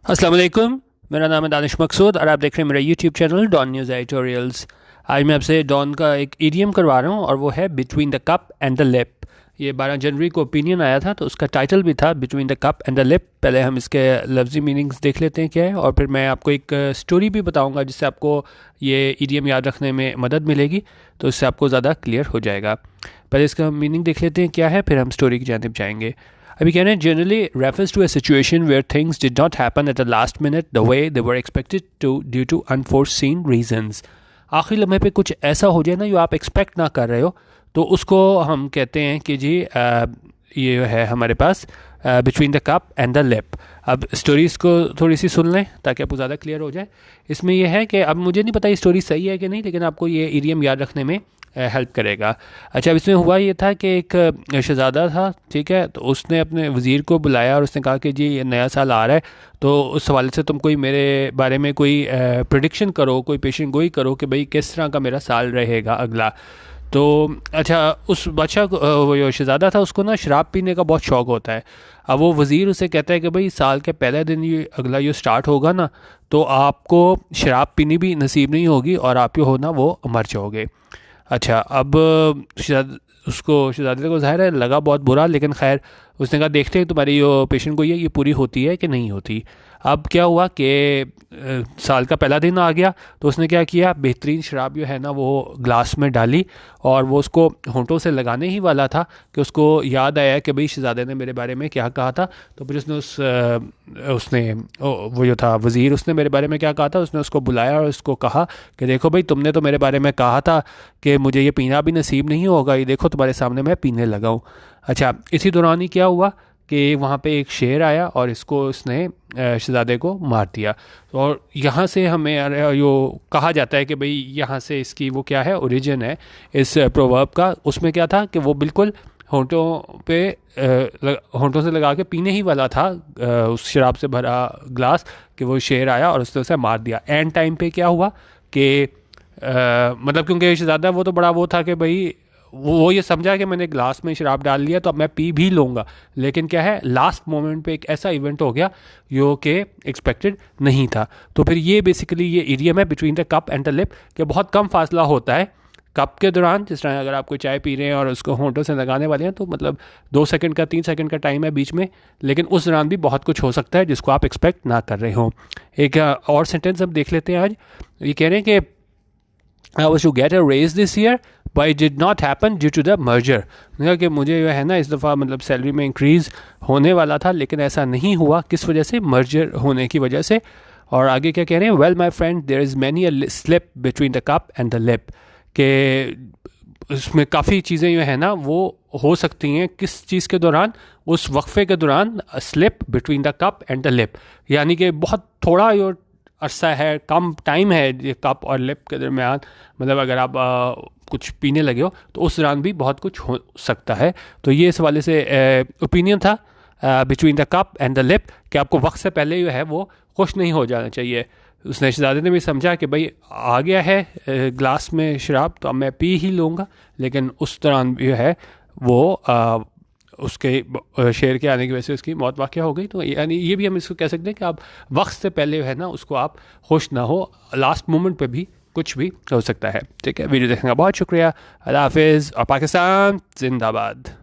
अस्सलाम वालेकुम। मेरा नाम है दानिश मकसूद और आप देख रहे हैं मेरा YouTube channel Dawn news editorials. आज मैं आपसे डॉन का एक ईडियम करवा रहा हूँ और वो है between the cup and the lip. ये 12 जनवरी को ओपिनियन आया था तो उसका टाइटल भी था between the cup and the lip. पहले हम इसके लफ्ज़ी मीनिंग्स देख लेते हैं क्या है, और फिर मैं आपको एक स्टोरी भी बताऊँगा जिससे आपको ये ईडियम याद रखने में मदद मिलेगी, तो इससे आपको ज़्यादा क्लियर हो जाएगा। पहले इसका मीनिंग देख लेते हैं क्या है, फिर हम स्टोरी की जानिब जाएंगे। अभी कह रहे हैं generally refers to a situation where things did not happen at the last minute the way they were expected to due to unforeseen reasons. आखिरी लम्हे पे कुछ ऐसा हो जाए ना जो आप एक्सपेक्ट ना कर रहे हो, तो उसको हम कहते हैं कि जी ये है हमारे पास between the cup and the lip. अब स्टोरीज़ को थोड़ी सी सुन लें ताकि आपको ज़्यादा क्लियर हो जाए। इसमें यह है कि अब मुझे नहीं पता ये स्टोरी सही है कि नहीं, लेकिन आपको ये इडियम याद रखने में हेल्प करेगा। अच्छा, अब इसमें हुआ ये था कि एक शहज़ादा था, ठीक है, तो उसने अपने वज़ीर को बुलाया और उसने कहा कि जी ये नया साल आ रहा है, तो उस हवाले से तुम कोई मेरे बारे में कोई प्रिडिक्शन करो, कोई पेशन गोई करो कि भाई किस तरह का मेरा साल रहेगा अगला। तो अच्छा, उस बादशाह को वो जो शहज़ादा था उसको ना शराब पीने का बहुत शौक़ होता है। अब वो वज़ीर उसे कहता है कि भाई साल के पहले दिन ये अगला जो स्टार्ट होगा ना, तो आपको शराब पीनी भी नसीब नहीं होगी और आप जो हो ना वो मर जाओगे। अच्छा, अब उसको शहज़ादे को ज़ाहिर है लगा बहुत बुरा, लेकिन खैर उसने कहा देखते हैं तुम्हारी जो पेशेंट को ये पूरी होती है कि नहीं होती। अब क्या हुआ कि साल का पहला दिन आ गया, तो उसने क्या किया, बेहतरीन शराब जो है ना वो ग्लास में डाली और वो उसको होंठों से लगाने ही वाला था कि उसको याद आया कि भाई शहज़ादे ने मेरे बारे में क्या कहा था। तो फिर उसने वो जो था वज़ीर, उसने मेरे बारे में क्या कहा था, उसने उसको बुलाया और उसको कहा कि देखो भाई तुमने तो मेरे बारे में कहा था कि मुझे ये पीना भी नसीब नहीं होगा, ये देखो तुम्हारे सामने मैं पीने लगा हूँ। अच्छा, इसी दौरान ही क्या हुआ कि वहाँ पे एक शेर आया और इसको उसने शहज़ादे को मार दिया। और यहाँ से हमें यो कहा जाता है कि भाई यहाँ से इसकी वो क्या है, ओरिजिन है इस प्रोवर्ब का। उसमें क्या था कि वो बिल्कुल होंठों से लगा के पीने ही वाला था उस शराब से भरा ग्लास, कि वो शेर आया और उसने उसे मार दिया। एंड टाइम पे क्या हुआ कि मतलब क्योंकि शहज़ादा वो तो बड़ा वो था कि भाई वो ये समझा कि मैंने ग्लास में शराब डाल लिया तो अब मैं पी भी लूँगा, लेकिन क्या है लास्ट मोमेंट पे एक ऐसा इवेंट हो गया जो कि एक्सपेक्टेड नहीं था। तो फिर ये बेसिकली ये इडियम है between the cup and the lip, कि बहुत कम फासला होता है कप के दौरान। जिस तरह अगर आप कोई चाय पी रहे हैं और उसको होंठों से लगाने वाले हैं तो मतलब 2 सेकंड का 3 सेकंड का टाइम है बीच में, लेकिन उस दौरान भी बहुत कुछ हो सकता है जिसको आप एक्सपेक्ट ना कर रहे हो। एक और सेंटेंस हम देख लेते हैं आज। ये कह रहे हैं कि I was to get a raise this year but it did not happen due to the merger। कि मुझे जो है ना इस दफ़ा मतलब सैलरी में इंक्रीज़ होने वाला था, लेकिन ऐसा नहीं हुआ। किस वजह से? मर्जर होने की वजह से। और आगे क्या कह रहे हैं, well my friend there is many a slip between the cup and the lip, कि उसमें काफ़ी चीज़ें जो है ना वो हो सकती हैं। किस चीज़ के दौरान? उस वक्फे के दौरान, slip between the cup and the lip, यानी कि बहुत थोड़ा जो अरसा है, कम टाइम है ये कप और लिप के दरमियान। मतलब अगर आप कुछ पीने लगे हो तो उस दौरान भी बहुत कुछ हो सकता है। तो ये इस वाले से ओपिनियन था between the cup and the lip, कि आपको वक्त से पहले जो है वो खुश नहीं हो जाना चाहिए। उसने शहज़ादे ने भी समझा कि भाई आ गया है ग्लास में शराब तो अब मैं पी ही लूँगा, लेकिन उस दौरान जो है वो उसके शेर के आने की वजह से उसकी मौत वाक़या हो गई। तो यानी ये भी हम इसको कह सकते हैं कि आप वक्त से पहले है ना उसको आप खुश ना हो, लास्ट मोमेंट पे भी कुछ भी हो सकता है। ठीक है, वीडियो देखने का बहुत शुक्रिया। अल्लाह हाफिज़ और पाकिस्तान जिंदाबाद।